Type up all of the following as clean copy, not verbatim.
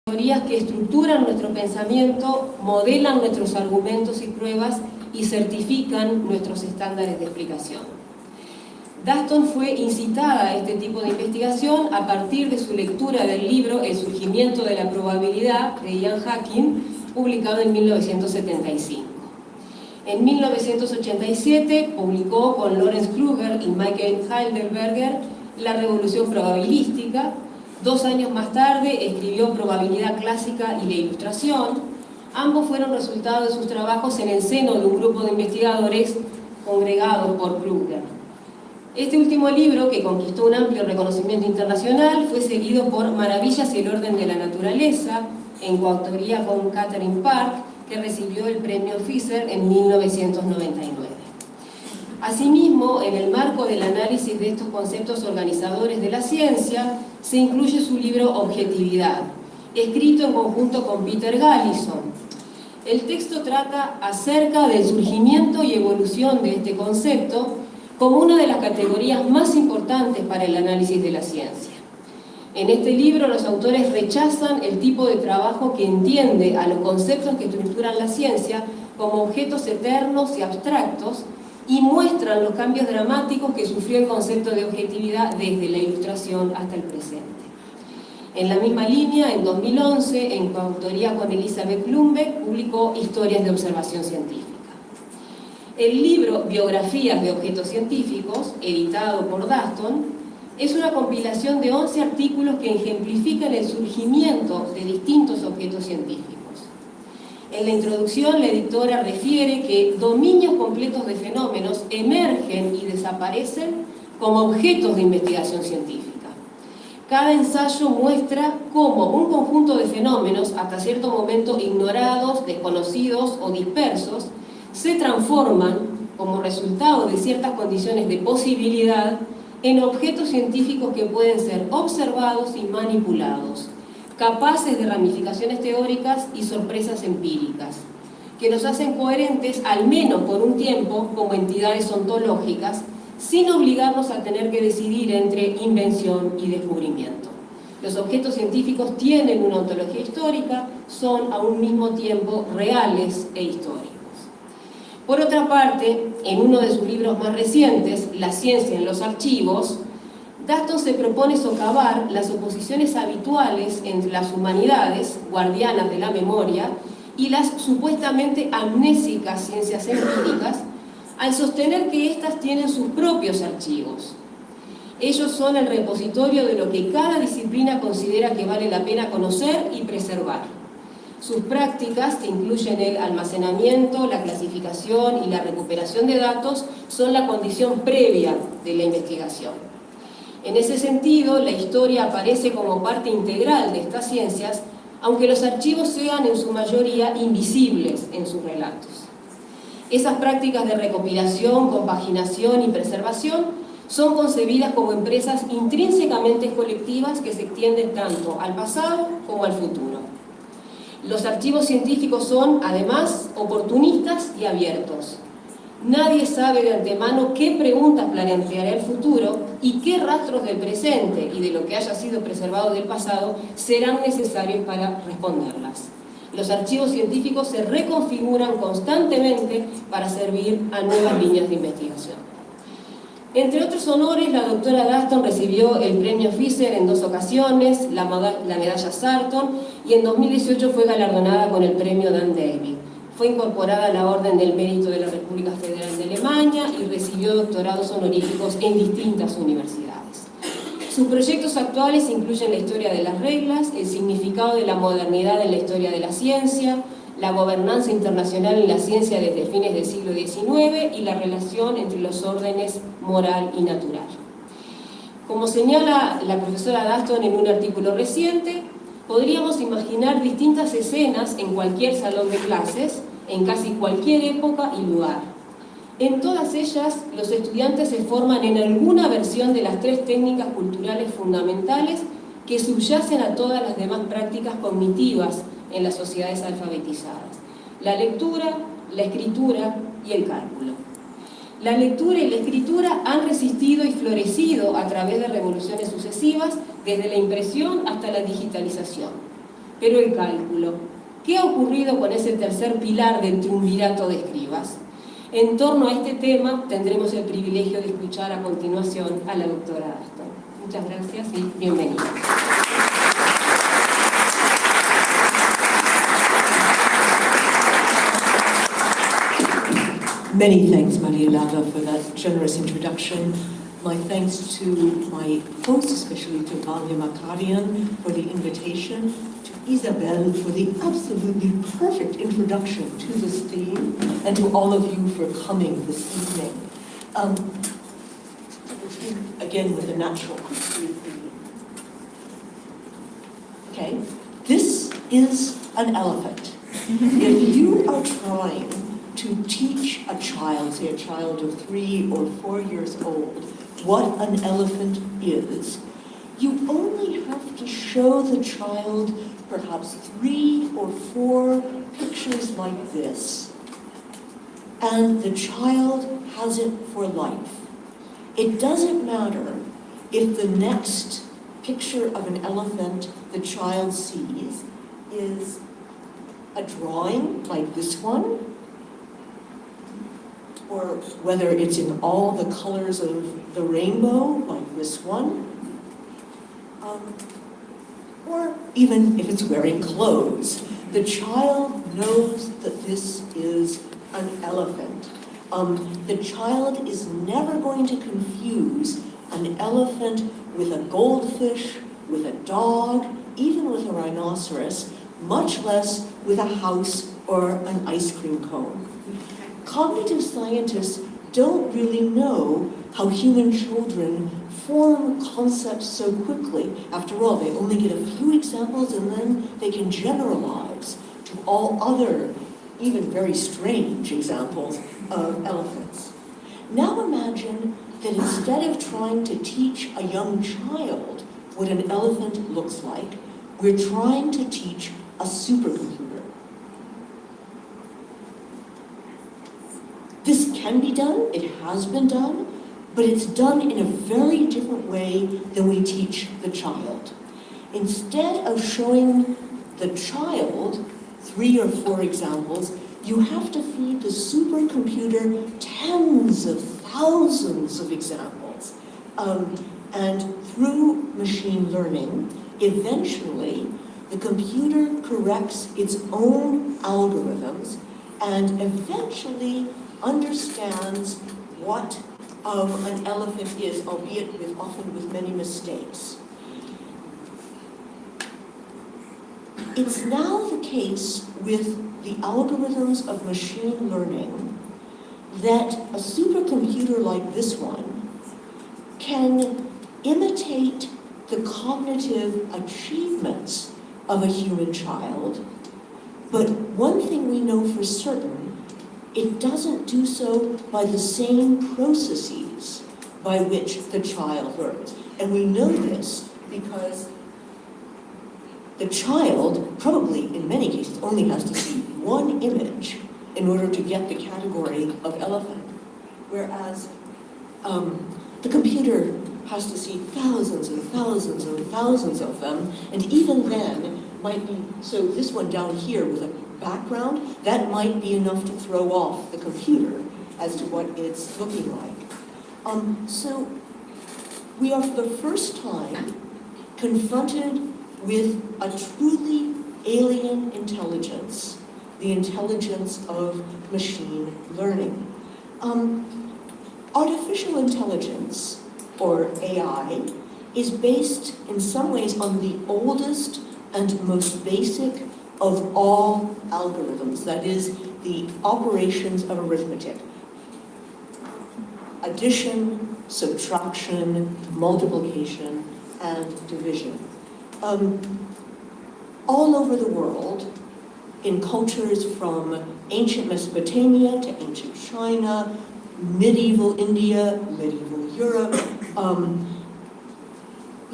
Teorías que estructuran nuestro pensamiento, modelan nuestros argumentos y pruebas y certifican nuestros estándares de explicación. Daston fue incitada a este tipo de investigación a partir de su lectura del libro El surgimiento de la probabilidad de Ian Hacking, publicado en 1975. En 1987 publicó con Lawrence Kruger y Michael Heidelberger La revolución probabilística. 2 años más tarde escribió Probabilidad clásica y la ilustración. Ambos fueron resultado de sus trabajos en el seno de un grupo de investigadores congregados por Kruger. Este último libro, que conquistó un amplio reconocimiento internacional, fue seguido por Maravillas y el orden de la naturaleza, en coautoría con Catherine Park, que recibió el premio Fisher en 1999. Asimismo, en el marco del análisis de estos conceptos organizadores de la ciencia, se incluye su libro Objetividad, escrito en conjunto con Peter Gallison. El texto trata acerca del surgimiento y evolución de este concepto como una de las categorías más importantes para el análisis de la ciencia. En este libro los autores rechazan el tipo de trabajo que entiende a los conceptos que estructuran la ciencia como objetos eternos y abstractos y muestran los cambios dramáticos que sufrió el concepto de objetividad desde la ilustración hasta el presente. En la misma línea, en 2011, en coautoría con Elizabeth Blumbeck, publicó Historias de observación científica. El libro Biografías de objetos científicos, editado por Daston, es una compilación de 11 artículos que ejemplifican el surgimiento de distintos objetos científicos. En la introducción, la editora refiere que dominios completos de fenómenos emergen y desaparecen como objetos de investigación científica. Cada ensayo muestra cómo un conjunto de fenómenos, hasta cierto momento ignorados, desconocidos o dispersos, se transforman, como resultado de ciertas condiciones de posibilidad, en objetos científicos que pueden ser observados y manipulados, capaces de ramificaciones teóricas y sorpresas empíricas, que nos hacen coherentes, al menos por un tiempo, como entidades ontológicas, sin obligarnos a tener que decidir entre invención y descubrimiento. Los objetos científicos tienen una ontología histórica, son a un mismo tiempo reales e históricos. Por otra parte, en uno de sus libros más recientes, La ciencia en los archivos, Daston se propone socavar las oposiciones habituales entre las humanidades, guardianas de la memoria, y las supuestamente amnésicas ciencias empíricas, al sostener que éstas tienen sus propios archivos. Ellos son el repositorio de lo que cada disciplina considera que vale la pena conocer y preservar. Sus prácticas, que incluyen el almacenamiento, la clasificación y la recuperación de datos, son la condición previa de la investigación. En ese sentido, la historia aparece como parte integral de estas ciencias, aunque los archivos sean en su mayoría invisibles en sus relatos. Esas prácticas de recopilación, compaginación y preservación son concebidas como empresas intrínsecamente colectivas que se extienden tanto al pasado como al futuro. Los archivos científicos son, además, oportunistas y abiertos. Nadie sabe de antemano qué preguntas planteará el futuro y qué rastros del presente y de lo que haya sido preservado del pasado serán necesarios para responderlas. Los archivos científicos se reconfiguran constantemente para servir a nuevas líneas de investigación. Entre otros honores, la doctora Daston recibió el premio Fisher en 2 ocasiones, la medalla Sarton, y en 2018 fue galardonada con el premio Dan David. Fue incorporada a la Orden del Mérito de la República Federal de Alemania y recibió doctorados honoríficos en distintas universidades. Sus proyectos actuales incluyen la historia de las reglas, el significado de la modernidad en la historia de la ciencia, la gobernanza internacional en la ciencia desde fines del siglo XIX y la relación entre los órdenes moral y natural. Como señala la profesora Daston en un artículo reciente, podríamos imaginar distintas escenas en cualquier salón de clases, en casi cualquier época y lugar. En todas ellas, los estudiantes se forman en alguna versión de las 3 técnicas culturales fundamentales que subyacen a todas las demás prácticas cognitivas en las sociedades alfabetizadas: la lectura, la escritura y el cálculo. La lectura y la escritura han resistido y florecido a través de revoluciones sucesivas, desde la impresión hasta la digitalización. Pero el cálculo, ¿qué ha ocurrido con ese tercer pilar del triunvirato de escribas? En torno a este tema tendremos el privilegio de escuchar a continuación a la doctora Daston. Muchas gracias y bienvenida. Many thanks, Maria Lava, for that generous introduction. My thanks to my host, especially to Vanya Makarian for the invitation, to Isabel for the absolutely perfect introduction to this theme, and to all of you for coming this evening. Again, with the natural history theme. Okay, this is an elephant. If you are trying to teach a child, say a child of 3 or 4 years old, what an elephant is, you only have to show the child perhaps 3 or 4 pictures like this, and the child has it for life. It doesn't matter if the next picture of an elephant the child sees is a drawing like this one, or whether it's in all the colors of the rainbow, like this one, or even if it's wearing clothes. The child knows that this is an elephant. The child is never going to confuse an elephant with a goldfish, with a dog, even with a rhinoceros, much less with a house or an ice cream cone. Cognitive scientists don't really know how human children form concepts so quickly. After all, they only get a few examples and then they can generalize to all other, even very strange examples of elephants. Now imagine that instead of trying to teach a young child what an elephant looks like, we're trying to teach a supercomputer. This can be done, it has been done, but it's done in a very different way than we teach the child. Instead of showing the child 3 or 4 examples, you have to feed the supercomputer tens of thousands of examples. And through machine learning, eventually, the computer corrects its own algorithms and eventually understands what an elephant is, albeit often with many mistakes. It's now the case with the algorithms of machine learning that a supercomputer like this one can imitate the cognitive achievements of a human child, but one thing we know for certain, it doesn't do so by the same processes by which the child learns. And we know this because the child, probably in many cases, only has to see one image in order to get the category of elephant, whereas the computer has to see thousands and thousands and thousands of them, and even then might be, so this one down here with a background, that might be enough to throw off the computer as to what it's looking like. So we are for the first time confronted with a truly alien intelligence, the intelligence of machine learning. Artificial intelligence, or AI, is based in some ways on the oldest and most basic of all algorithms, that is, the operations of arithmetic. Addition, subtraction, multiplication, and division. All over the world, in cultures from ancient Mesopotamia to ancient China, medieval India, medieval Europe,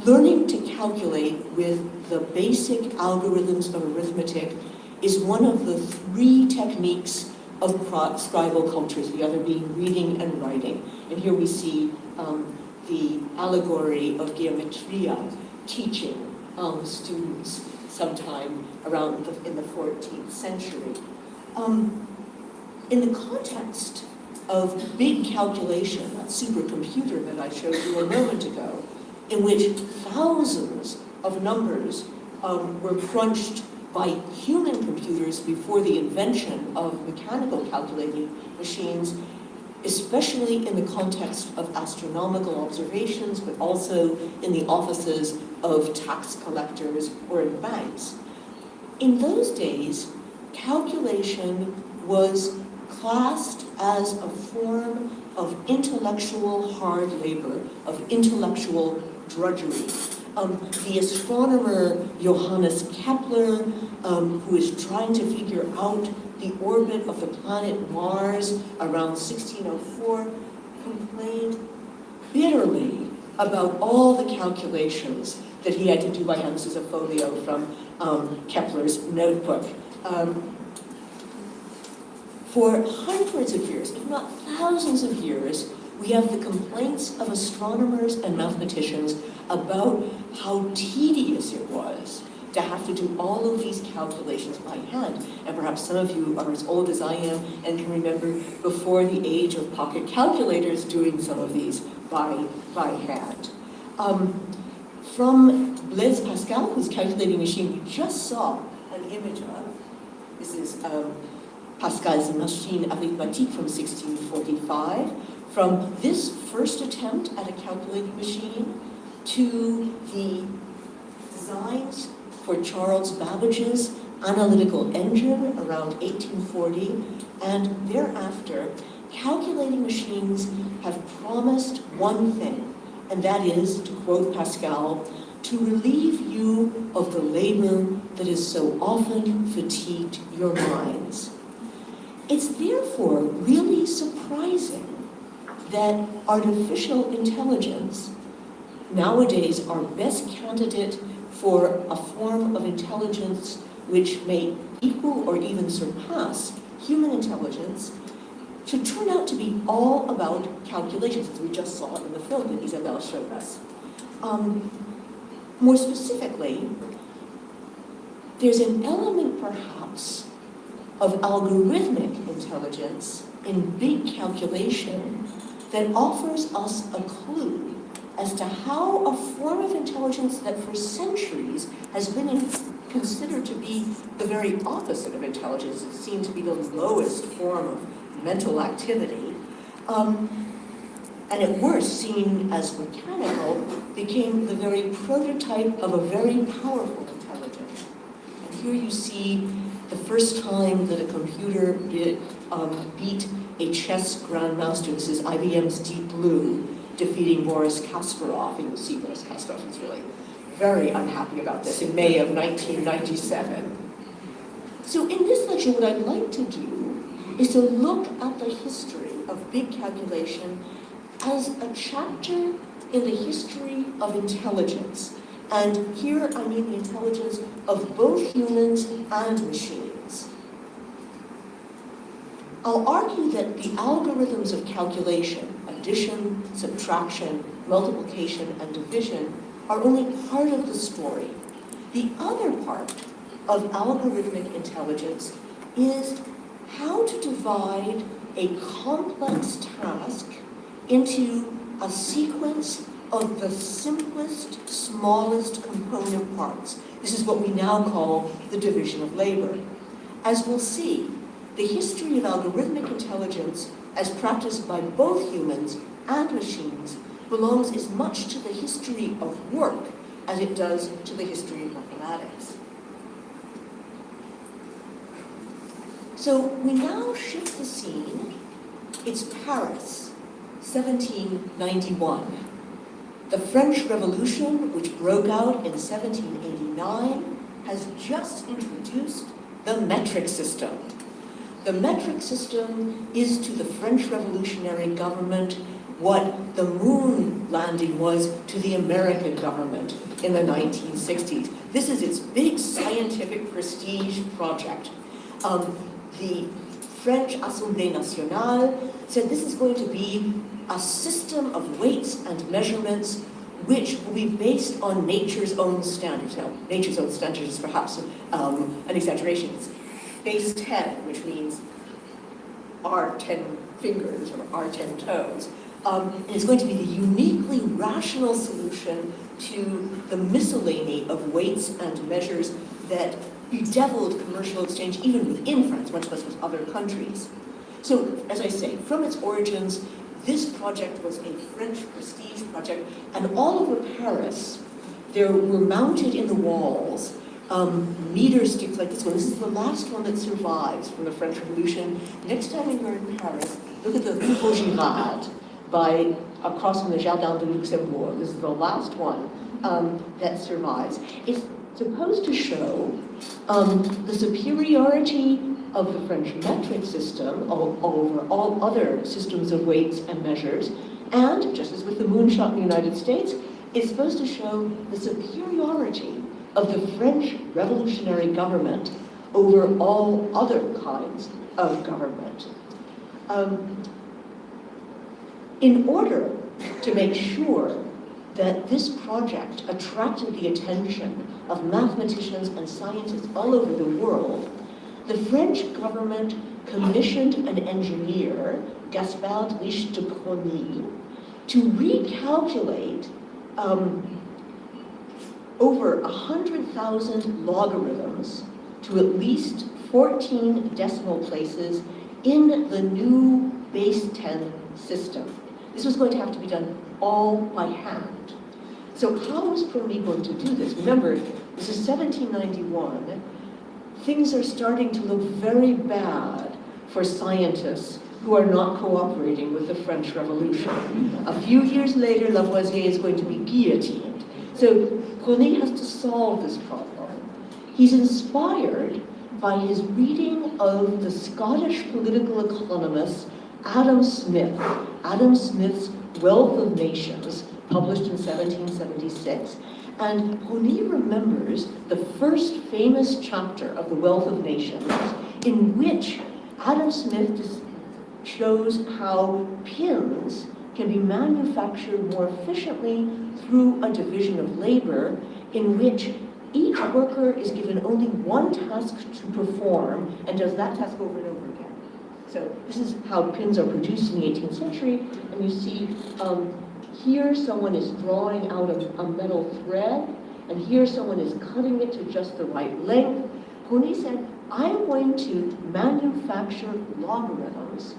learning to calculate with the basic algorithms of arithmetic is one of the 3 techniques of scribal cultures, the other being reading and writing. And here we see the allegory of geometria teaching students sometime around in the 14th century. In the context of big calculation, that supercomputer that I showed you a moment ago, in which thousands of numbers were crunched by human computers before the invention of mechanical calculating machines, especially in the context of astronomical observations, but also in the offices of tax collectors or in banks. In those days, calculation was classed as a form of intellectual hard labor, of intellectual drudgery. The astronomer Johannes Kepler, who is trying to figure out the orbit of the planet Mars around 1604, complained bitterly about all the calculations that he had to do by hand. This is a folio from Kepler's notebook. For hundreds of years, if not thousands of years, we have the complaints of astronomers and mathematicians about how tedious it was to have to do all of these calculations by hand. And perhaps some of you are as old as I am and can remember before the age of pocket calculators doing some of these by hand. From Blaise Pascal, whose calculating machine we just saw an image of, this is Pascal's Machine Arithmétique from 1645. From this first attempt at a calculating machine to the designs for Charles Babbage's analytical engine around 1840, and thereafter, calculating machines have promised one thing, and that is, to quote Pascal, to relieve you of the labor that has so often fatigued your minds. It's therefore really surprising that artificial intelligence, nowadays our best candidate for a form of intelligence which may equal or even surpass human intelligence, should turn out to be all about calculations, as we just saw in the film that Isabel showed us. More specifically, there's an element perhaps of algorithmic intelligence in big calculation that offers us a clue as to how a form of intelligence that for centuries has been considered to be the very opposite of intelligence, it seemed to be the lowest form of mental activity, and at worst seen as mechanical, became the very prototype of a very powerful intelligence. And here you see the first time that a computer beat a chess grandmaster. This is IBM's Deep Blue, defeating Boris Kasparov. And you'll see Boris Kasparov is really very unhappy about this in May of 1997. So in this lecture, what I'd like to do is to look at the history of big calculation as a chapter in the history of intelligence. And here I mean the intelligence of both humans and machines. I'll argue that the algorithms of calculation, addition, subtraction, multiplication, and division, are only part of the story. The other part of algorithmic intelligence is how to divide a complex task into a sequence of the simplest, smallest component parts. This is what we now call the division of labor. As we'll see, the history of algorithmic intelligence, as practiced by both humans and machines, belongs as much to the history of work as it does to the history of mathematics. So we now shift the scene. It's Paris, 1791. The French Revolution, which broke out in 1789, has just introduced the metric system. The metric system is to the French revolutionary government what the moon landing was to the American government in the 1960s. This is its big scientific prestige project. The French Assemblée Nationale said this is going to be a system of weights and measurements which will be based on nature's own standards. Now, nature's own standards is perhaps an exaggeration. It's base 10, which means our 10 fingers or our 10 toes. And it's going to be the uniquely rational solution to the miscellany of weights and measures that bedeviled commercial exchange even within France, much less with other countries. So, as I say, from its origins, this project was a French prestige project, and all over Paris, there were mounted in the walls meter sticks like this one. This is the last one that survives from the French Revolution. Next time you're in Paris, look at the Vaugirard across from the Jardin de Luxembourg. This is the last one that survives. It's supposed to show the superiority of the French metric system over all other systems of weights and measures, and, just as with the moonshot in the United States, it's supposed to show the superiority of the French revolutionary government over all other kinds of government. In order to make sure that this project attracted the attention of mathematicians and scientists all over the world, the French government commissioned an engineer, Gaspard Riche de Broglie, to recalculate over 100,000 logarithms to at least 14 decimal places in the new base 10 system. This was going to have to be done all by hand. So how was Broglie going to do this? Remember, this is 1791. Things are starting to look very bad for scientists who are not cooperating with the French Revolution. A few years later, Lavoisier is going to be guillotined. So Broglie has to solve this problem. He's inspired by his reading of the Scottish political economist Adam Smith. Adam Smith's Wealth of Nations, published in 1776. And Broglie remembers the first famous chapter of the Wealth of Nations, in which Adam Smith shows how pins can be manufactured more efficiently through a division of labor, in which each worker is given only one task to perform and does that task over and over again. So this is how pins are produced in the 18th century, and you see here someone is drawing out a metal thread, and here someone is cutting it to just the right length. Broglie said, I'm going to manufacture logarithms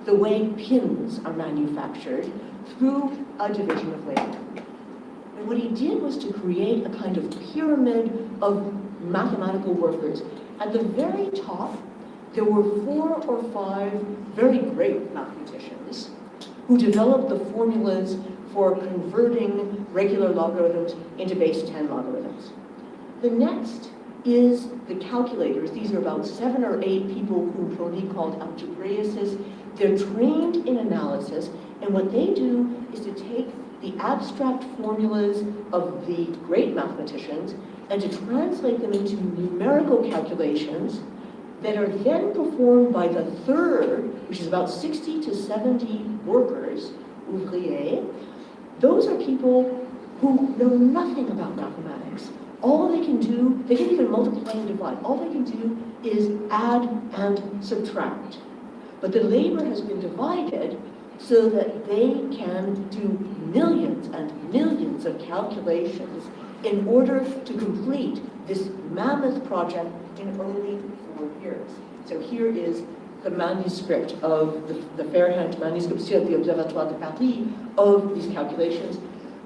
the way pins are manufactured through a division of labor. And what he did was to create a kind of pyramid of mathematical workers. At the very top, there were 4 or 5 very great mathematicians who developed the formulas for converting regular logarithms into base 10 logarithms. The next is the calculators. These are about 7 or 8 people whom Broglie called algebraists. They're trained in analysis, and what they do is to take the abstract formulas of the great mathematicians and to translate them into numerical calculations that are then performed by the third, which is about 60 to 70 workers, ouvriers. Those are people who know nothing about mathematics. All they can do, they can even multiply and divide. All they can do is add and subtract. But the labor has been divided so that they can do millions and millions of calculations in order to complete this mammoth project in only 4 years. So here is the manuscript of the Fairhand manuscript, still at the Observatoire de Paris, of these calculations.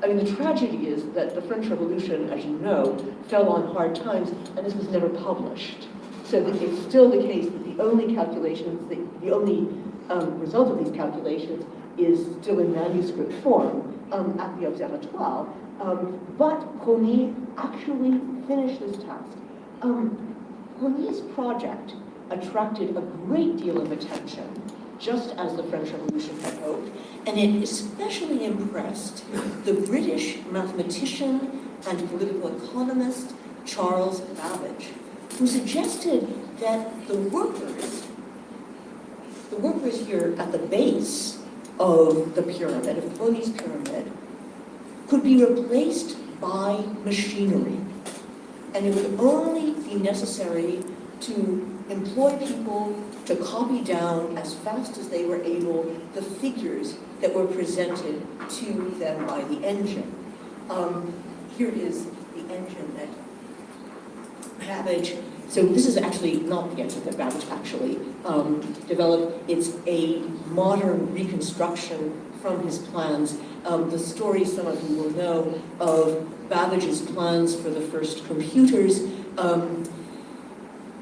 I mean, the tragedy is that the French Revolution, as you know, fell on hard times, and this was never published. So it's still the case that the only calculations, the only result of these calculations is still in manuscript form at the Observatoire. But Broglie actually finished this task. Broglie's project attracted a great deal of attention, just as the French Revolution had hoped, and it especially impressed the British mathematician and political economist Charles Babbage, who suggested that the workers here at the base of the pyramid, of Broglie's pyramid, could be replaced by machinery. And it would only be necessary to employ people to copy down as fast as they were able the figures that were presented to them by the engine. Here is the engine that Babbage, so this is actually not the engine that Babbage actually developed. It's a modern reconstruction from his plans. The story some of you will know of Babbage's plans for the first computers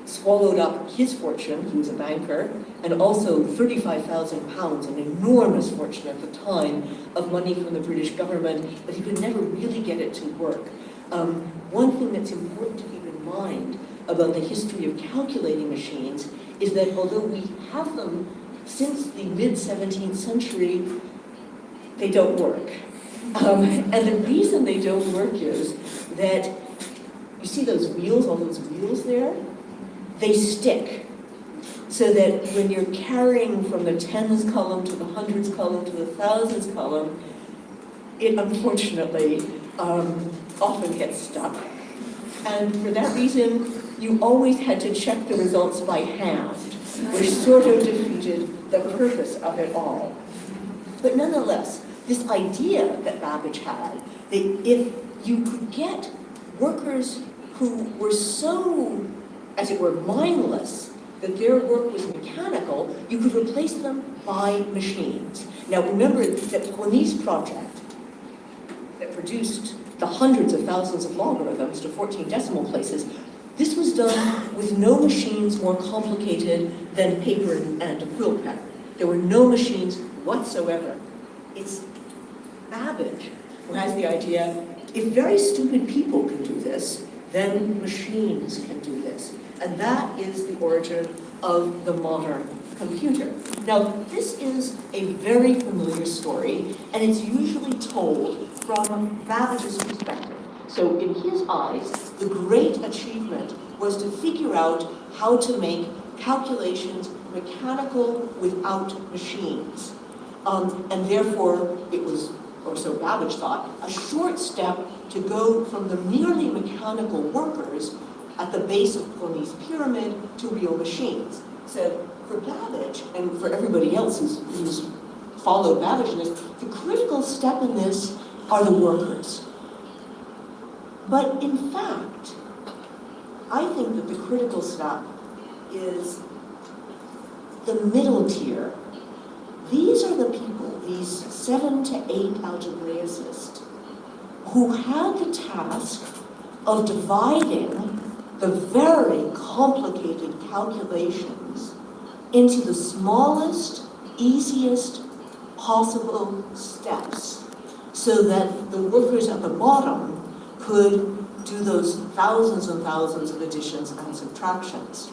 swallowed up his fortune, he was a banker, and also 35,000 pounds, an enormous fortune at the time, of money from the British government, but he could never really get it to work. One thing that's important to keep in mind about the history of calculating machines is that although we have them since the mid-17th century, they don't work. And the reason they don't work is that, you see those wheels, all those wheels there? They stick. So that when you're carrying from the tens column to the hundreds column to the thousands column, it unfortunately often gets stuck. And for that reason, you always had to check the results by hand, which sort of defeated the purpose of it all. But nonetheless, this idea that Babbage had, that if you could get workers who were so, as it were, mindless, that their work was mechanical, you could replace them by machines. Now remember that when these projects that produced the hundreds of thousands of logarithms to 14 decimal places, this was done with no machines more complicated than paper and a quill pen. There were no machines whatsoever. It's Babbage who has the idea, if very stupid people can do this, then machines can do this. And that is the origin of the modern computer. Now, this is a very familiar story, and it's usually told from Babbage's perspective. So in his eyes, the great achievement was to figure out how to make calculations mechanical without machines. And therefore, it was, or so Babbage thought, a short step to go from the merely mechanical workers at the base of Plony's pyramid to real machines. So for Babbage, and for everybody else who's followed Babbage in this, the critical step in this are the workers. But in fact, I think that the critical step is the middle tier. These are the people, these 7 to 8 algebraicists, who had the task of dividing the very complicated calculations into the smallest, easiest possible steps, so that the workers at the bottom could do those thousands and thousands of additions and subtractions.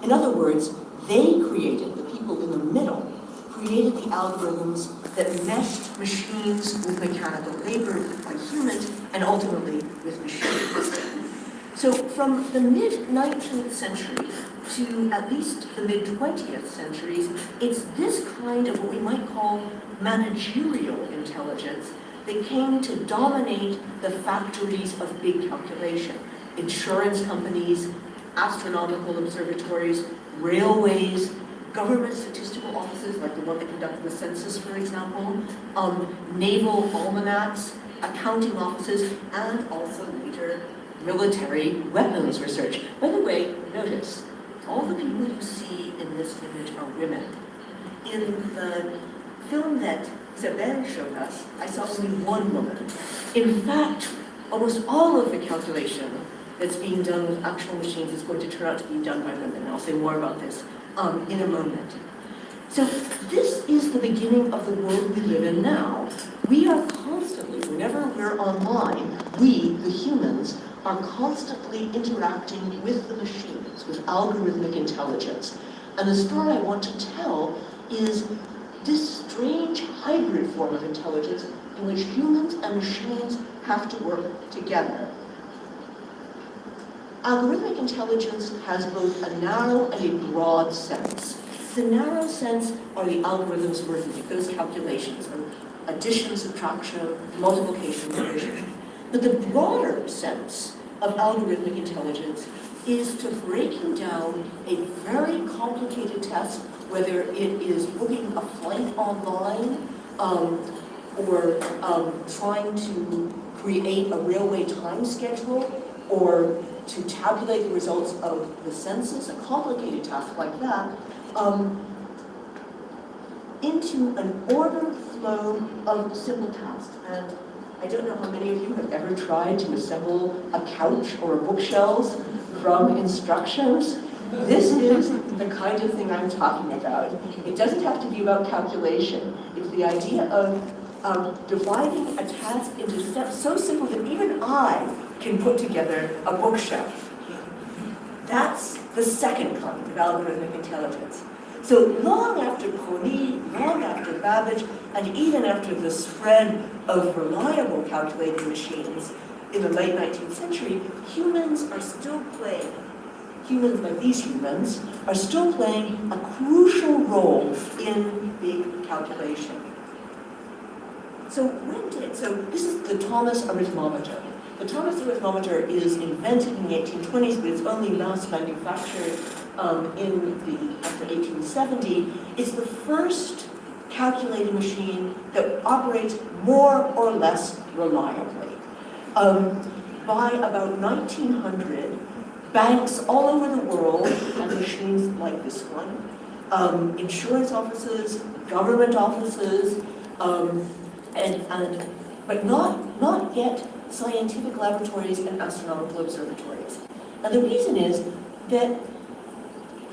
In other words, they created, the people in the middle, created the algorithms that meshed machines with mechanical labor by humans, and ultimately with machines. So from the mid-19th century to at least the mid-20th centuries, it's this kind of what we might call managerial intelligence that came to dominate the factories of big calculation. Insurance companies, astronomical observatories, railways, government statistical offices, like the one that conducted the census, for example, naval almanacs, accounting offices, and also later military weapons research. By the way, notice, all the people you see in this image are women. In the film that Isabelle showed us, I saw only one woman. In fact, almost all of the calculation that's being done with actual machines is going to turn out to be done by women. And I'll say more about this in a moment. So this is the beginning of the world we live in now. We are constantly, whenever we're online, we, the humans, are constantly interacting with the machines, with algorithmic intelligence. And the story I want to tell is this strange hybrid form of intelligence in which humans and machines have to work together. Algorithmic intelligence has both a narrow and a broad sense. The narrow sense are the algorithms working, those calculations, and addition, subtraction, multiplication, division. But the broader sense of algorithmic intelligence is to breaking down a very complicated test, whether it is booking a flight online, or trying to create a railway time schedule, or to tabulate the results of the census, a complicated task like that, into an ordered flow of simple tasks. And I don't know how many of you have ever tried to assemble a couch or a bookshelf from instructions. This is the kind of thing I'm talking about. It doesn't have to be about calculation. It's the idea of dividing a task into steps so simple that even I can put together a bookshelf. That's the second kind of algorithmic intelligence. So long after Coni, long after Babbage, and even after the spread of reliable calculating machines in the late 19th century, humans are still playing, humans like these humans, are still playing a crucial role in big calculation. So this is the Thomas arithmometer. The Thomas arithmometer is invented in the 1820s, but it's only mass manufactured after 1870. It's the first calculating machine that operates more or less reliably. By about 1900, banks all over the world had machines like this one. Insurance offices, government offices, but not yet scientific laboratories and astronomical observatories. And the reason is that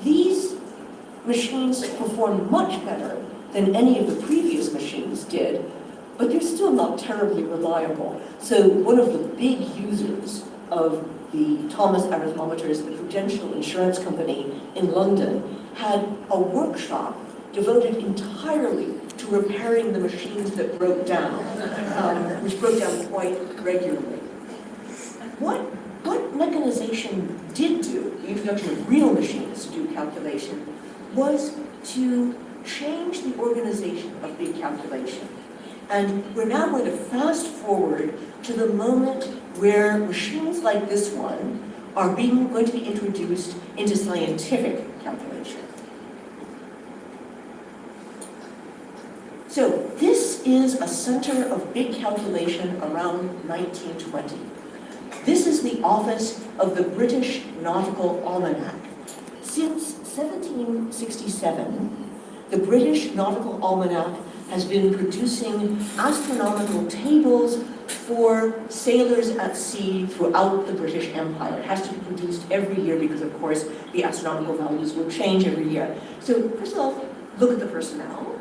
these machines perform much better than any of the previous machines did, but they're still not terribly reliable. So one of the big users of the Thomas arithmometers, the Prudential Insurance Company in London, had a workshop devoted entirely to repairing the machines that broke down, which broke down quite regularly. What mechanization did do, the introduction of real machines to do calculation, was to change the organization of big calculation. And we're now going to fast forward to the moment where machines like this one are going to be introduced into scientific calculation. So this is a center of big calculation around 1920. This is the office of the British Nautical Almanac. Since 1767, the British Nautical Almanac has been producing astronomical tables for sailors at sea throughout the British Empire. It has to be produced every year because, of course, the astronomical values will change every year. So first of all, look at the personnel.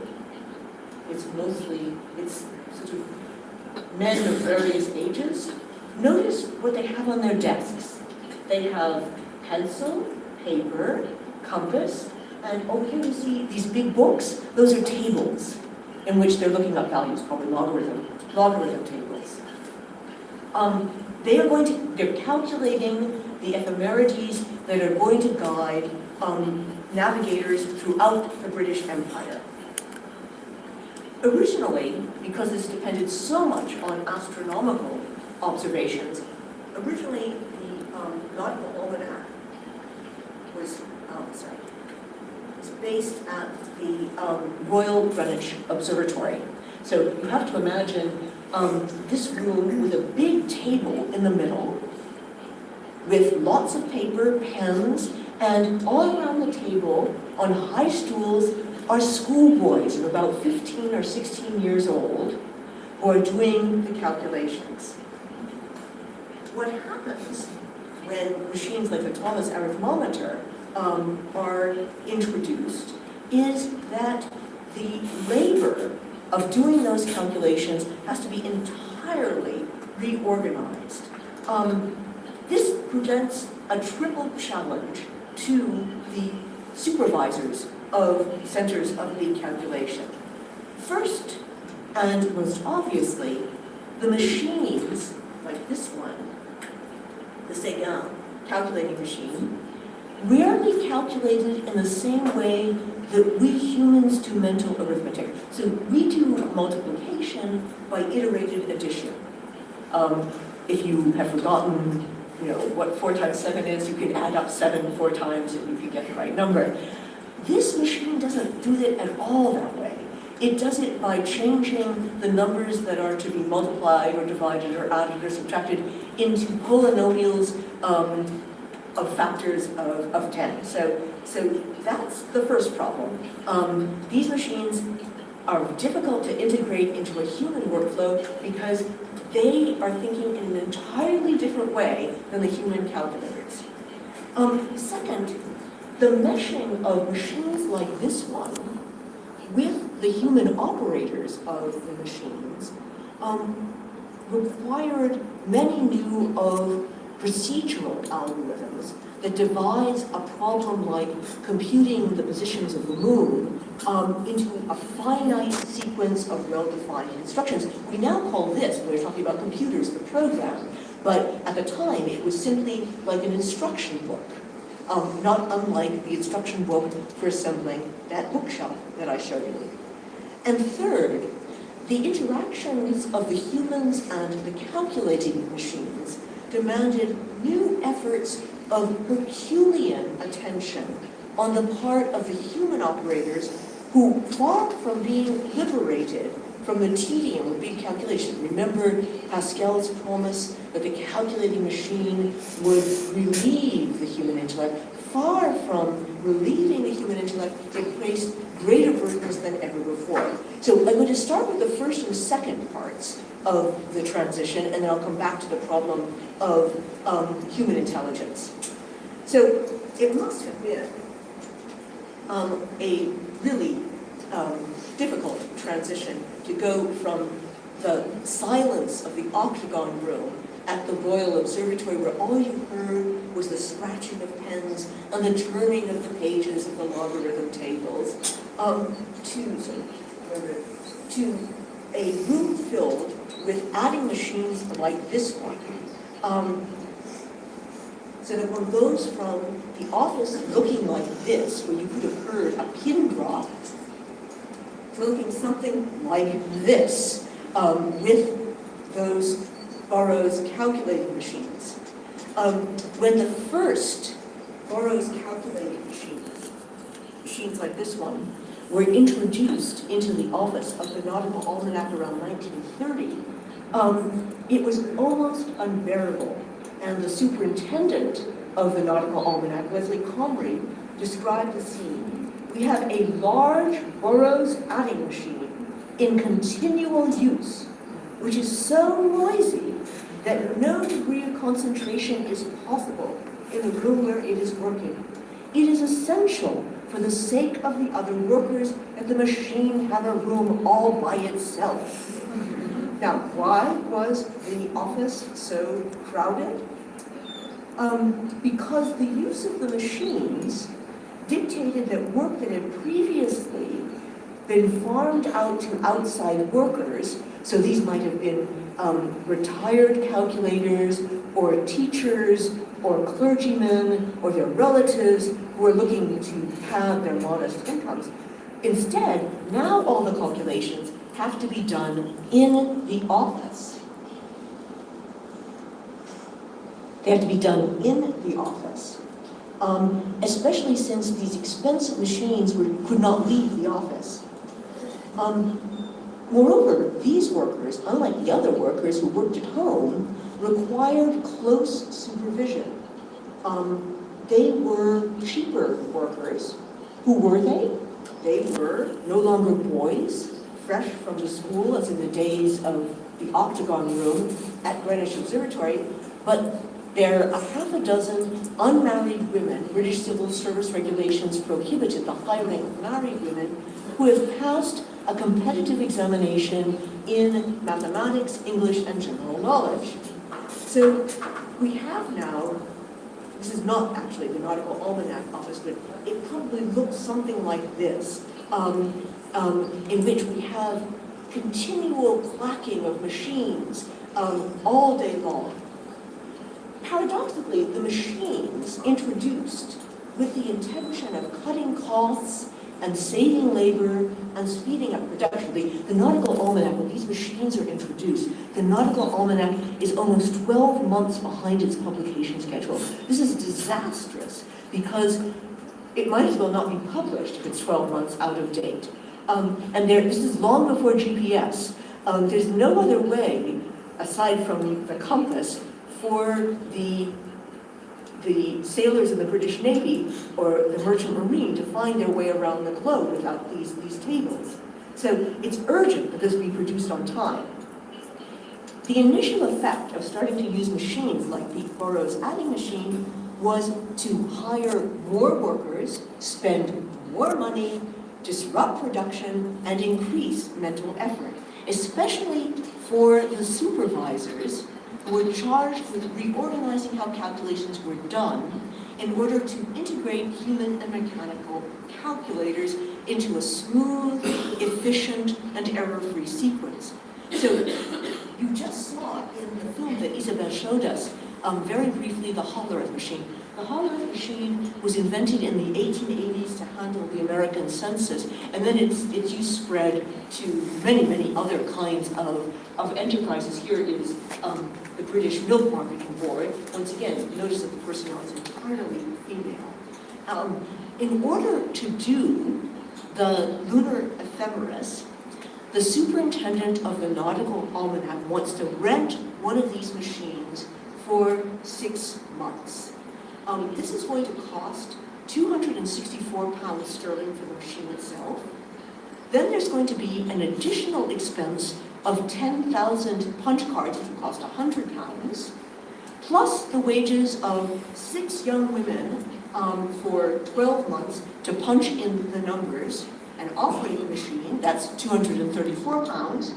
It's sort of men of various ages. Notice what they have on their desks. They have pencil, paper, compass, and here you see these big books. Those are tables in which they're looking up values, probably logarithm tables. They're calculating the ephemerides that are going to guide navigators throughout the British Empire. Originally, because this depended so much on astronomical observations, originally the Nautical Almanac was based at the Royal Greenwich Observatory. So you have to imagine this room with a big table in the middle with lots of paper, pens, and all around the table on high stools are schoolboys of about 15 or 16 years old who are doing the calculations. What happens when machines like the Thomas arithmometer are introduced is that the labor of doing those calculations has to be entirely reorganized. This presents a triple challenge to the supervisors of centers of big calculation. First, and most obviously, the machines like this one, the Séguin calculating machine, rarely calculated in the same way that we humans do mental arithmetic. So we do multiplication by iterated addition. If you have forgotten, what 4 times 7 is, you can add up 7 4 times and you can get the right number. This machine doesn't do it at all that way. It does it by changing the numbers that are to be multiplied or divided or added or subtracted into polynomials of factors of 10. So that's the first problem. These machines are difficult to integrate into a human workflow because they are thinking in an entirely different way than the human calculators. Second, the meshing of machines like this one with the human operators of the machines required many new procedural algorithms that devise a problem like computing the positions of the moon into a finite sequence of well-defined instructions. We now call this, when we're talking about computers, the program, but at the time it was simply like an instruction book, not unlike the instruction book for assembling that bookshelf that I showed you. And third, the interactions of the humans and the calculating machines demanded new efforts of Herculean attention on the part of the human operators who, far from being liberated from the tedium of big calculation. Remember Pascal's promise that the calculating machine would relieve the human intellect. Far from relieving the human intellect, they placed greater burdens than ever before. So I'm going to start with the first and second parts of the transition, and then I'll come back to the problem of human intelligence. So it must have been a really difficult transition to go from the silence of the octagon room at the Royal Observatory, where all you heard was the scratching of pens and the turning of the pages of the logarithm tables, to a room filled with adding machines like this one. So that one goes from the office looking like this, where you could have heard a pin drop, to looking something like this, with those Burroughs calculating machines. When the first Burroughs calculating machines like this one, were introduced into the office of the Nautical Almanac around 1930, it was almost unbearable. And the superintendent of the Nautical Almanac, Leslie Comrie, described the scene. We have a large Burroughs adding machine in continual use, which is so noisy that no degree of concentration is possible in the room where it is working. It is essential for the sake of the other workers that the machine have a room all by itself. Now, why was the office so crowded? Because the use of the machines dictated that work that had previously been farmed out to outside workers, so these might have been retired calculators or teachers or clergymen or their relatives who are looking to have their modest incomes. Instead, now all the calculations have to be done in the office. They have to be done in the office, especially since these expensive machines could not leave the office. Moreover, these workers, unlike the other workers who worked at home, required close supervision. They were cheaper workers. Who were they? They were no longer boys, fresh from the school, as in the days of the octagon room at Greenwich Observatory, but there are half a dozen unmarried women. British civil service regulations prohibited the hiring of married women who have passed a competitive examination in mathematics, English, and general knowledge. So we have now, this is not actually the Nautical Almanac office, but it probably looks something like this, in which we have continual clacking of machines all day long. Paradoxically, the machines introduced with the intention of cutting costs and saving labor and speeding up production. The Nautical Almanac, when these machines are introduced, the Nautical Almanac is almost 12 months behind its publication schedule. This is disastrous because it might as well not be published if it's 12 months out of date. This is long before GPS. There's no other way, aside from the compass, for the sailors in the British Navy or the Merchant Marine to find their way around the globe without these tables. So it's urgent that this be produced on time. The initial effect of starting to use machines like the Burroughs adding machine was to hire more workers, spend more money, disrupt production, and increase mental effort, especially for the supervisors who were charged with reorganizing how calculations were done in order to integrate human and mechanical calculators into a smooth, efficient, and error-free sequence. So you just saw in the film that Isabel showed us, very briefly, the Hollerith machine. The Hollerith machine was invented in the 1880s to handle the American census, and then its use spread to many, many other kinds of enterprises. Here is the British Milk Marketing Board. Once again, notice that the personnel is entirely female. In order to do the lunar ephemeris, the superintendent of the Nautical Almanac wants to rent one of these machines for 6 months. This is going to cost £264 sterling for the machine itself. Then there's going to be an additional expense of 10,000 punch cards, which will cost £100, plus the wages of 6 young women for 12 months to punch in the numbers and operate the machine. That's £234.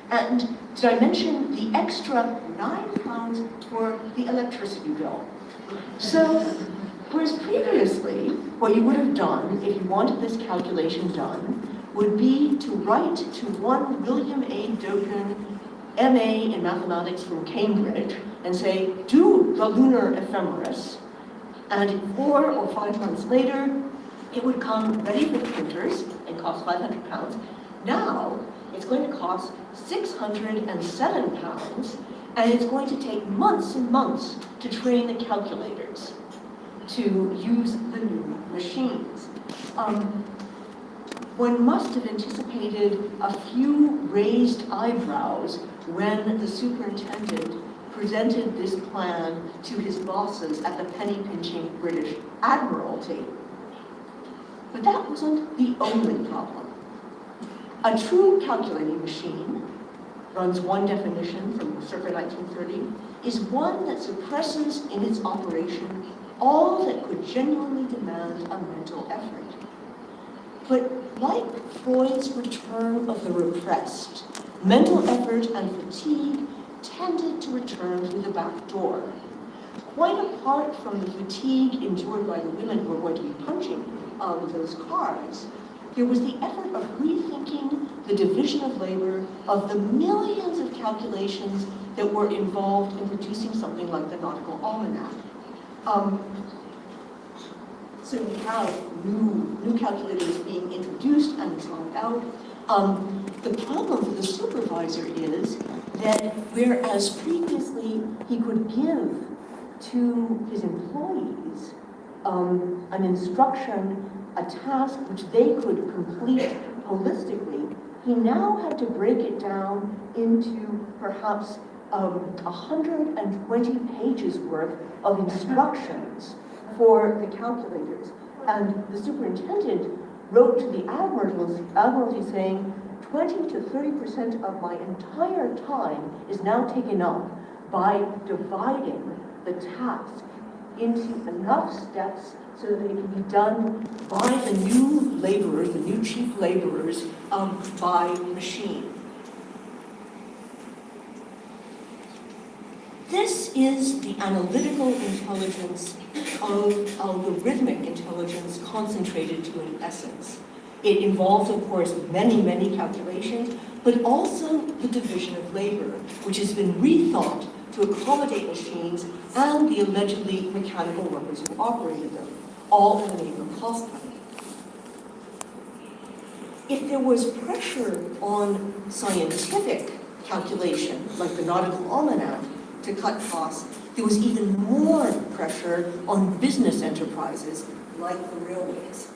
And did I mention the extra £9 for the electricity bill? So, whereas previously, what you would have done if you wanted this calculation done would be to write to one William A. Doken, MA in mathematics from Cambridge, and say, do the lunar ephemeris, and 4 or 5 months later, it would come ready for the printers and cost £500. Now, it's going to cost £607, and it's going to take months and months to train the calculators to use the new machines. One must have anticipated a few raised eyebrows when the superintendent presented this plan to his bosses at the penny-pinching British Admiralty. But that wasn't the only problem. A true calculating machine, runs one definition from circa 1930, is one that suppresses in its operation all that could genuinely demand a mental effort. But like Freud's return of the repressed, mental effort and fatigue tended to return through the back door. Quite apart from the fatigue endured by the women who were going to be punching those cards, there was the effort of rethinking the division of labor of the millions of calculations that were involved in producing something like the Nautical Almanac. So we have new calculators being introduced and tried out. The problem for the supervisor is that whereas previously he could give to his employees an instruction, a task which they could complete holistically, he now had to break it down into perhaps 120 pages worth of instructions for the calculators. And the superintendent wrote to the Admiralty saying, 20 to 30% of my entire time is now taken up by dividing the task into enough steps so that it can be done by the new laborers, the new chief laborers, by machine. This is the analytical intelligence of algorithmic intelligence concentrated to an essence. It involves, of course, many, many calculations, but also the division of labor, which has been rethought to accommodate machines and the allegedly mechanical workers who operated them. all in the name of cost cutting. If there was pressure on scientific calculation, like the Nautical Almanac, to cut costs, there was even more pressure on business enterprises, like the railways.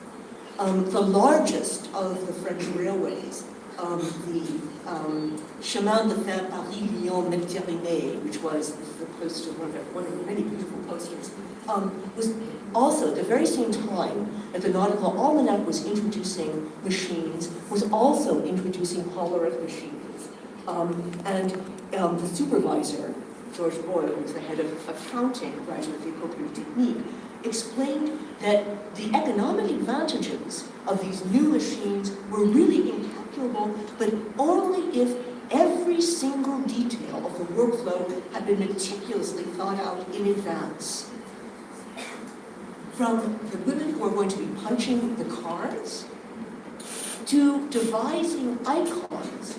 The largest of the French railways, the Chemin de Fer Paris-Lyon-Méditerranée, which was the poster, one of the many beautiful posters, was also at the very same time that the Nautical Almanac was introducing machines, was also introducing holograph machines. The supervisor, George Boyle, who was the head of accounting, graduate of the École Technique, explained that the economic advantages of these new machines were really incalculable, but only if every single detail of the workflow had been meticulously thought out in advance. From the women who are going to be punching the cards, to devising icons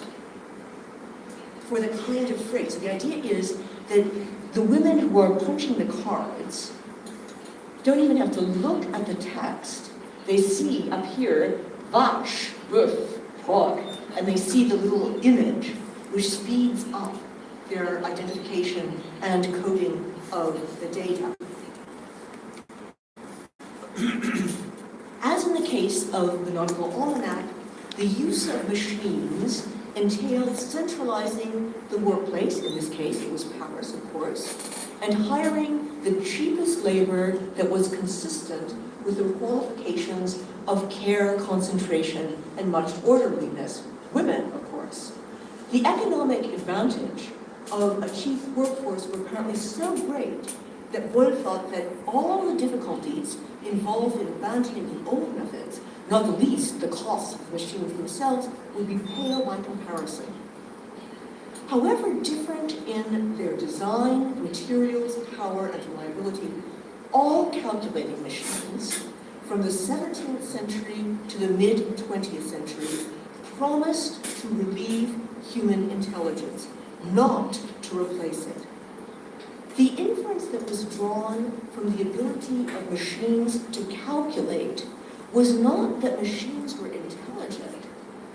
for the kind of phrase. So the idea is that the women who are punching the cards don't even have to look at the text. They see up here, vache, bœuf, pork, and they see the little image, which speeds up their identification and coding of the data. As in the case of the Nautical Almanac, the use of machines entailed centralizing the workplace, in this case it was Paris, of course, and hiring the cheapest labor that was consistent with the qualifications of care, concentration, and much orderliness. Women, of course. The economic advantage of a chief workforce were apparently so great that Boyle thought that all the difficulties involved in abandoning the old methods, not the least the costs of the machines themselves, would be pale by comparison. However different in their design, materials, power, and reliability, all calculating machines, from the 17th century to the mid-20th century, promised to relieve human intelligence, not to replace it. The inference that was drawn from the ability of machines to calculate was not that machines were intelligent,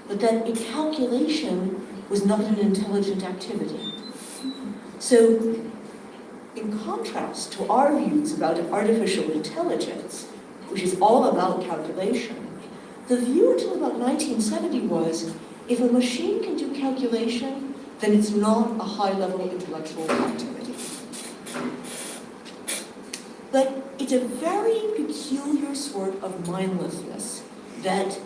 but that a calculation was not an intelligent activity. So, in contrast to our views about artificial intelligence, which is all about calculation, the view until about 1970 was, if a machine can do calculation, then it's not a high-level intellectual activity. But it's a very peculiar sort of mindlessness that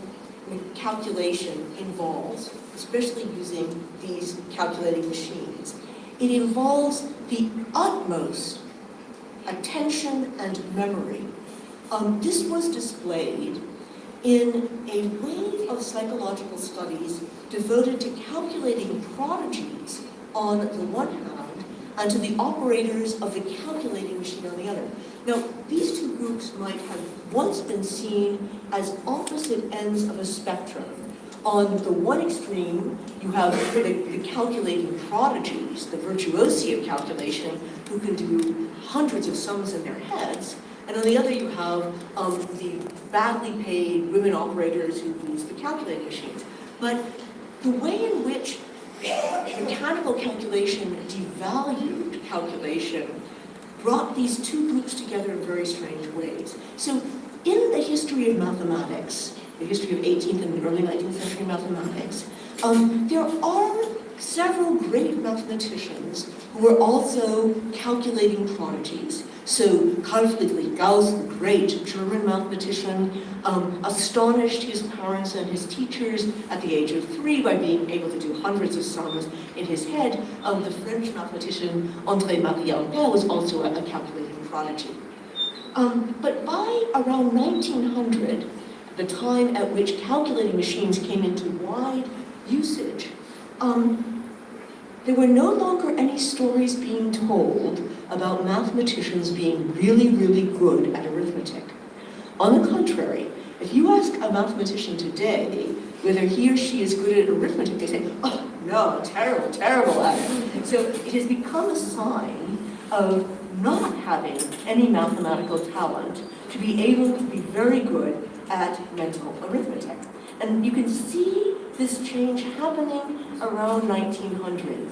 calculation involves, especially using these calculating machines. It involves the utmost attention and memory. This was displayed in a wave of psychological studies devoted to calculating prodigies on the one hand and to the operators of the calculating machine on the other. Now, these two groups might have once been seen as opposite ends of a spectrum. On the one extreme, you have the calculating prodigies, the virtuosi of calculation, who can do hundreds of sums in their heads. And on the other, you have the badly paid women operators who use the calculating machines. But the way in which mechanical calculation devalued calculation brought these two groups together in very strange ways. So in the history of mathematics, the history of 18th and early 19th century mathematics, there are several great mathematicians who were also calculating prodigies. So Carl Friedrich Gauss, the great German mathematician, astonished his parents and his teachers at the age of 3 by being able to do hundreds of sums in his head. The French mathematician André-Marie Ampère was also a calculating prodigy. But by around 1900, the time at which calculating machines came into wide usage, there were no longer any stories being told about mathematicians being really, really good at arithmetic. On the contrary, if you ask a mathematician today whether he or she is good at arithmetic, they say, oh no, terrible, terrible at it. So it has become a sign of not having any mathematical talent to be able to be very good at mental arithmetic. And you can see this change happening around 1900.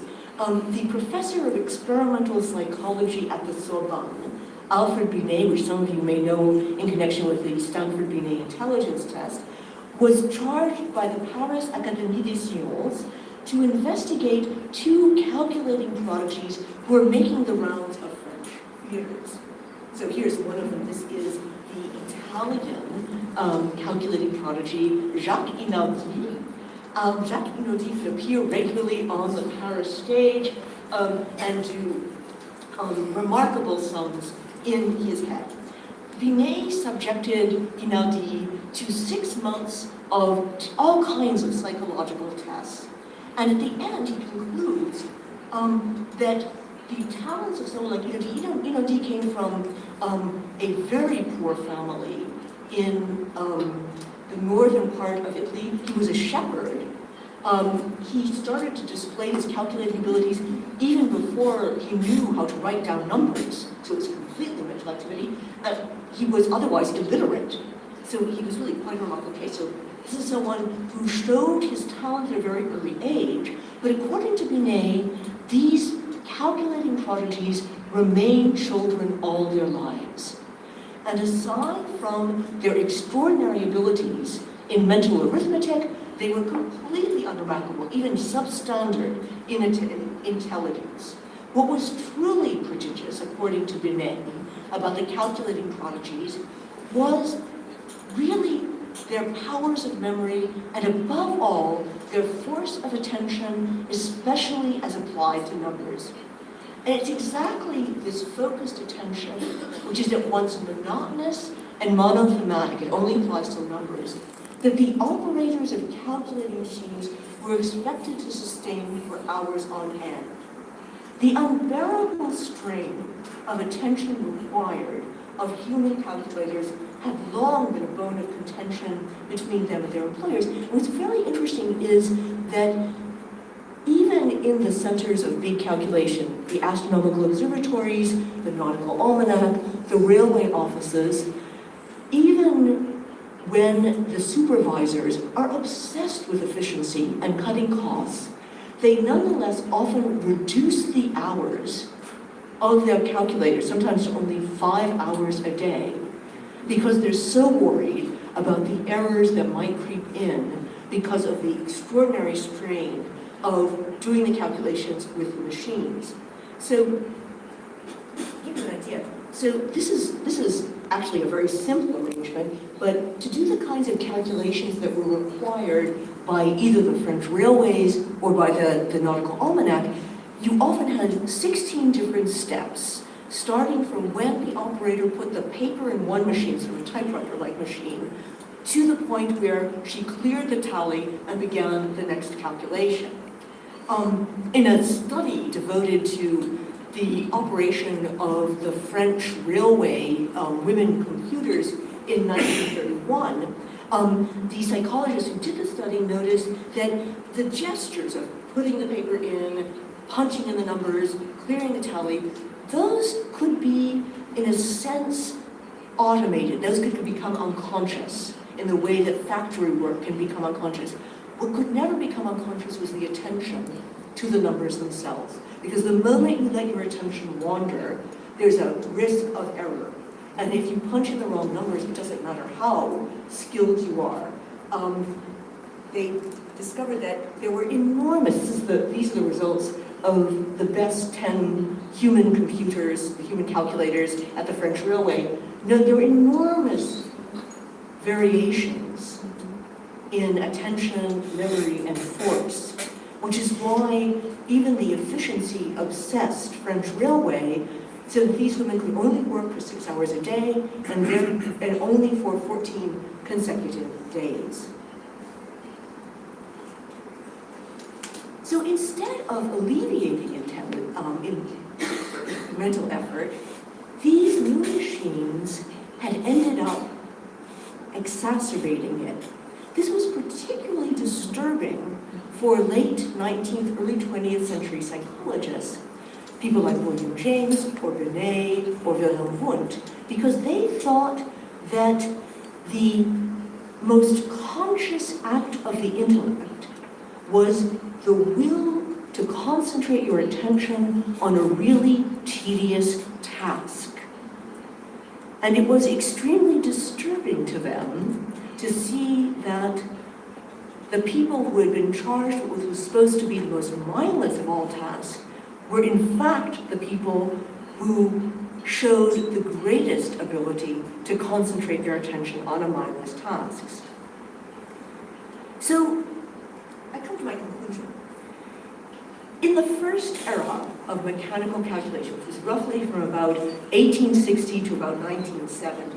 The professor of experimental psychology at the Sorbonne, Alfred Binet, which some of you may know in connection with the Stanford Binet intelligence test, was charged by the Paris Académie des Sciences to investigate two calculating prodigies who are making the rounds of French theaters. So here's one of them. This is the Italian calculating prodigy, Jacques Inaudi. Jacques Inaudi would appear regularly on the Paris stage and do remarkable sums in his head. Binet subjected Inaudi to 6 months of all kinds of psychological tests. And at the end, he concludes that the talents of someone like Inaudi came from a very poor family in the northern part of Italy. He was a shepherd. He started to display his calculating abilities even before he knew how to write down numbers, so it's completely mental activity. He was otherwise illiterate, so he was really quite a remarkable case. So this is someone who showed his talent at a very early age, but according to Binet, these calculating prodigies remain children all their lives. And aside from their extraordinary abilities in mental arithmetic, they were completely unremarkable, even substandard in intelligence. What was truly prodigious, according to Binet, about the calculating prodigies was really their powers of memory, and above all, their force of attention, especially as applied to numbers. And it's exactly this focused attention, which is at once monotonous and monothematic, it only applies to numbers, that the operators of calculating machines were expected to sustain for hours on end. The unbearable strain of attention required of human calculators had long been a bone of contention between them and their employers. And what's very interesting is that even in the centers of big calculation, the astronomical observatories, the nautical almanac, the railway offices, even when the supervisors are obsessed with efficiency and cutting costs, they nonetheless often reduce the hours of their calculators, sometimes to only 5 hours a day, because they're so worried about the errors that might creep in because of the extraordinary strain of doing the calculations with the machines. So, give you an idea. So this is actually a very simple arrangement, but to do the kinds of calculations that were required by either the French railways or by the nautical almanac, you often had 16 different steps, starting from when the operator put the paper in one machine, sort of a typewriter-like machine, to the point where she cleared the tally and began the next calculation. In a study devoted to the operation of the French railway women computers in 1931, the psychologists who did the study noticed that the gestures of putting the paper in, punching in the numbers, clearing the tally, those could be, in a sense, automated. Those could become unconscious in the way that factory work can become unconscious. What could never become unconscious was the attention to the numbers themselves. Because the moment you let your attention wander, there's a risk of error. And if you punch in the wrong numbers, it doesn't matter how skilled you are. They discovered that there were enormous, these are the results of the best 10 human computers, the human calculators at the French railway. No, there were enormous variations in attention, memory, and force, which is why even the efficiency-obsessed French railway said that these women could only work for 6 hours a day and only for 14 consecutive days. So instead of alleviating mental effort, these new machines had ended up exacerbating it. This was particularly disturbing for late 19th, early 20th century psychologists, people like William James, or Binet, or Wilhelm Wundt, because they thought that the most conscious act of the intellect was the will to concentrate your attention on a really tedious task. And it was extremely disturbing to them to see that the people who had been charged with what was supposed to be the most mindless of all tasks were in fact the people who showed the greatest ability to concentrate their attention on a mindless tasks. So, I come to my conclusion. In the first era of mechanical calculation, which was roughly from about 1860 to about 1970,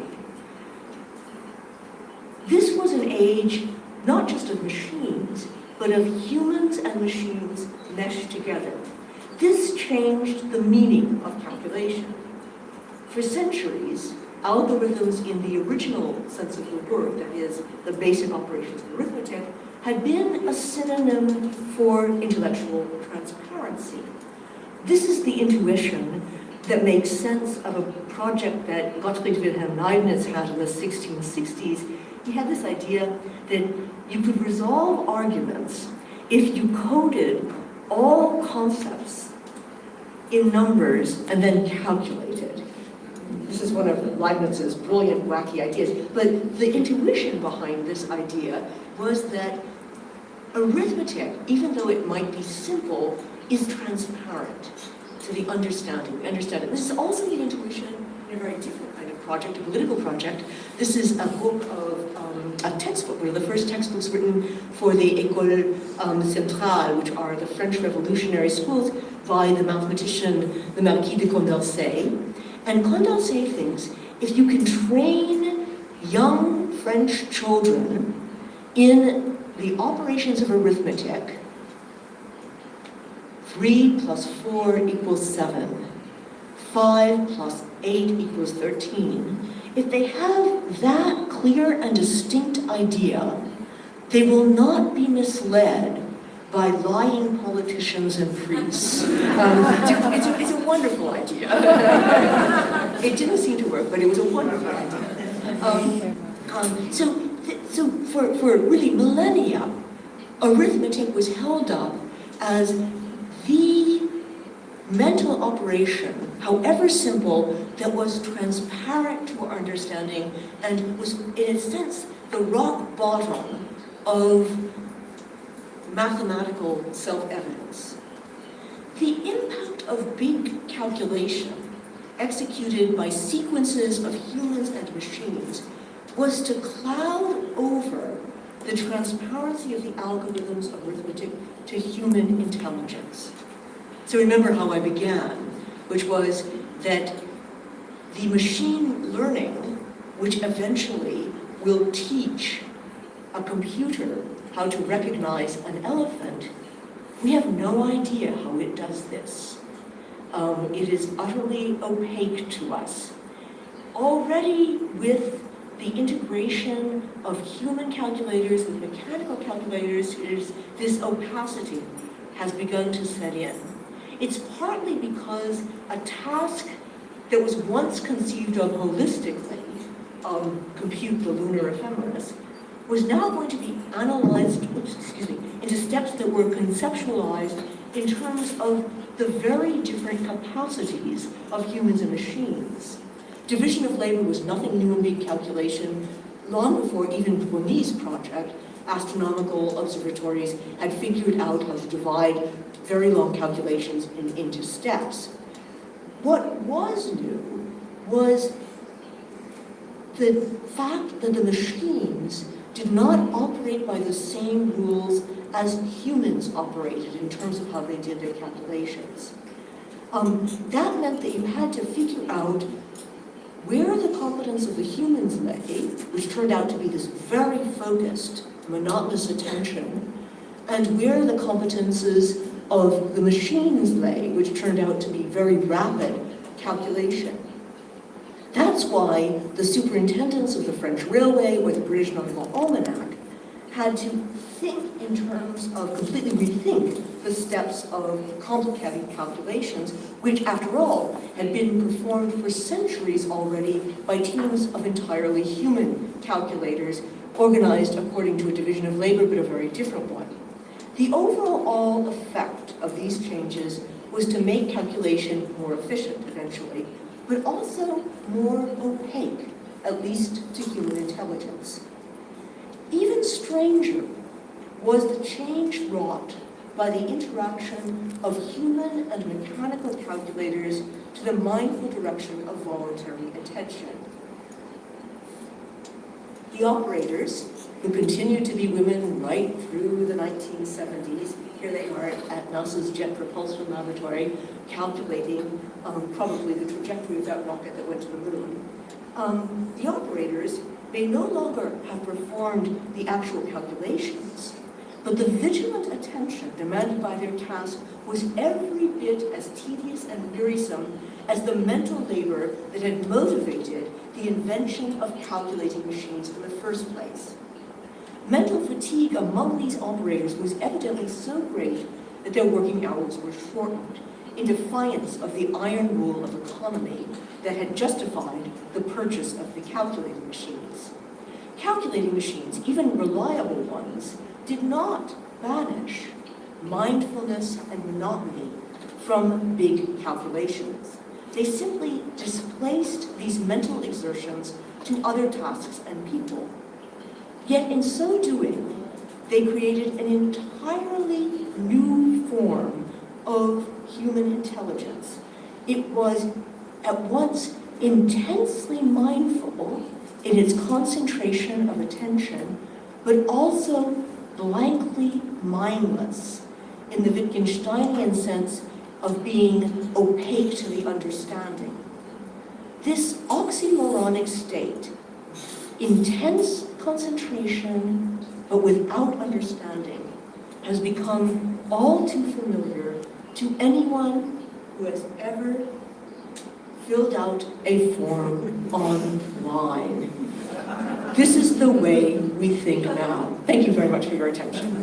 this was an age not just of machines, but of humans and machines meshed together. This changed the meaning of calculation. For centuries, algorithms in the original sense of the word, that is, the basic operations of arithmetic, had been a synonym for intellectual transparency. This is the intuition that makes sense of a project that Gottfried Wilhelm Leibniz had in the 1660s. He had this idea that you could resolve arguments if you coded all concepts in numbers and then calculated. This is one of Leibniz's brilliant, wacky ideas. But the intuition behind this idea was that arithmetic, even though it might be simple, is transparent to the understanding. We understand it. This is also the intuition in a very different kind of project, a political project. This is a book of, a textbook, one of the first textbooks written for the École Centrale, which are the French revolutionary schools, by the mathematician, the Marquis de Condorcet. And Condorcet thinks if you can train young French children in the operations of arithmetic, 3 plus 4 equals 7, 5 plus 8 equals 13. If they have that clear and distinct idea, they will not be misled by lying politicians and priests. It's a wonderful idea. It didn't seem to work, but it was a wonderful idea. So for really millennia, arithmetic was held up as the mental operation, however simple, that was transparent to our understanding and was, in a sense, the rock bottom of mathematical self-evidence. The impact of big calculation executed by sequences of humans and machines was to cloud over the transparency of the algorithms of arithmetic to human intelligence. So remember how I began, which was that the machine learning, which eventually will teach a computer how to recognize an elephant, we have no idea how it does this. It is utterly opaque to us. Already with the integration of human calculators with mechanical calculators, this opacity has begun to set in. It's partly because a task that was once conceived of holistically, compute the lunar ephemeris, was now going to be analyzed, into steps that were conceptualized in terms of the very different capacities of humans and machines. Division of labor was nothing new in big calculation. Long before even Bruni's project, astronomical observatories had figured out how to divide very long calculations into steps. What was new was the fact that the machines did not operate by the same rules as humans operated in terms of how they did their calculations. That meant that you had to figure out where the competence of the humans lay, which turned out to be this very focused, monotonous attention, and where the competences of the machines lay, which turned out to be very rapid calculation. That's why the superintendents of the French Railway or the British Nautical Almanac had to think in terms of, completely rethink the steps of complicated calculations, which, after all, had been performed for centuries already by teams of entirely human calculators, organized according to a division of labor, but a very different one. The overall effect of these changes was to make calculation more efficient eventually, but also more opaque, at least to human intelligence. Even stranger was the change wrought by the interaction of human and mechanical calculators to the mindful direction of voluntary attention. The operators, who continued to be women right through the 1970s, here they are at NASA's Jet Propulsion Laboratory, calculating probably the trajectory of that rocket that went to the moon. The operators may no longer have performed the actual calculations, but the vigilant attention demanded by their task was every bit as tedious and wearisome as the mental labor that had motivated the invention of calculating machines in the first place. Mental fatigue among these operators was evidently so great that their working hours were shortened, in defiance of the iron rule of economy that had justified the purchase of the calculating machines. Calculating machines, even reliable ones, did not banish mindfulness and monotony from big calculations. They simply displaced these mental exertions to other tasks and people. Yet in so doing, they created an entirely new form of human intelligence. It was at once intensely mindful in its concentration of attention, but also blankly mindless in the Wittgensteinian sense of being opaque to the understanding. This oxymoronic state, intense concentration but without understanding, has become all too familiar to anyone who has ever filled out a form online. This is the way we think now. Thank you very much for your attention.